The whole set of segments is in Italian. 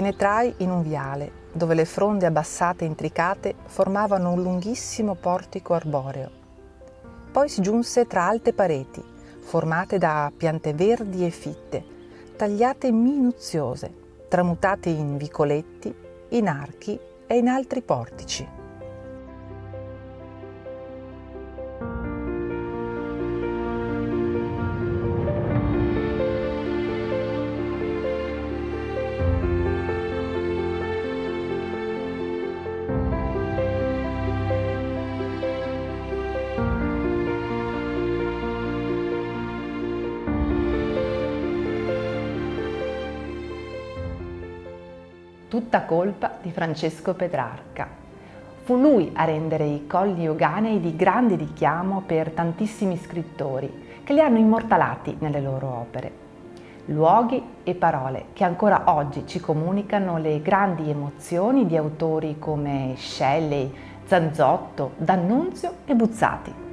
penetrai in un viale dove le fronde abbassate e intricate formavano un lunghissimo portico arboreo. Poi si giunse tra alte pareti, formate da piante verdi e fitte, tagliate minuziose, tramutate in vicoletti, in archi e in altri portici. Tutta colpa di Francesco Petrarca. Fu lui a rendere i Colli Euganei di grande richiamo per tantissimi scrittori che li hanno immortalati nelle loro opere. Luoghi e parole che ancora oggi ci comunicano le grandi emozioni di autori come Shelley, Zanzotto, D'Annunzio e Buzzati.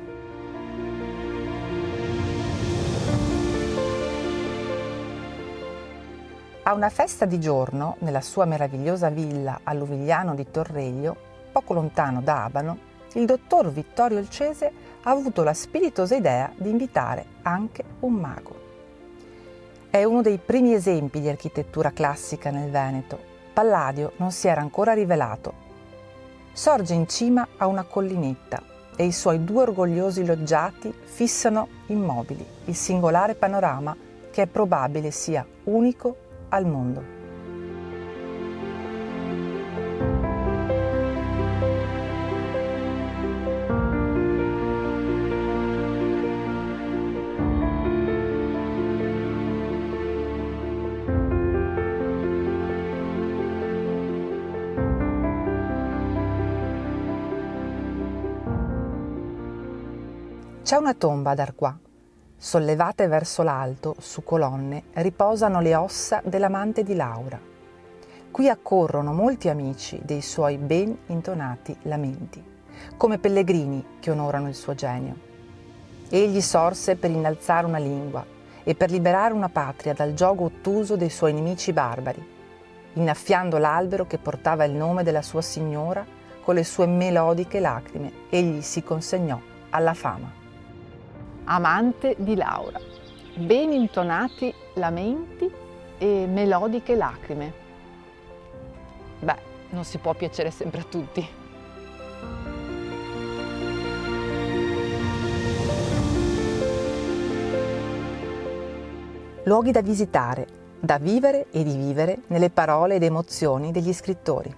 A una festa di giorno, nella sua meravigliosa villa a Luvigliano di Torreglio, poco lontano da Abano, il dottor Vittorio il Cese ha avuto la spiritosa idea di invitare anche un mago. È uno dei primi esempi di architettura classica nel Veneto. Palladio non si era ancora rivelato. Sorge in cima a una collinetta e i suoi due orgogliosi loggiati fissano immobili il singolare panorama che è probabile sia unico al mondo. C'è una tomba ad Arquà. Sollevate verso l'alto, su colonne, riposano le ossa dell'amante di Laura. Qui accorrono molti amici dei suoi ben intonati lamenti, come pellegrini che onorano il suo genio. Egli sorse per innalzare una lingua e per liberare una patria dal giogo ottuso dei suoi nemici barbari. Innaffiando l'albero che portava il nome della sua signora, con le sue melodiche lacrime, egli si consegnò alla fama. Amante di Laura, ben intonati lamenti e melodiche lacrime. Beh, non si può piacere sempre a tutti. Luoghi da visitare, da vivere e di vivere nelle parole ed emozioni degli scrittori.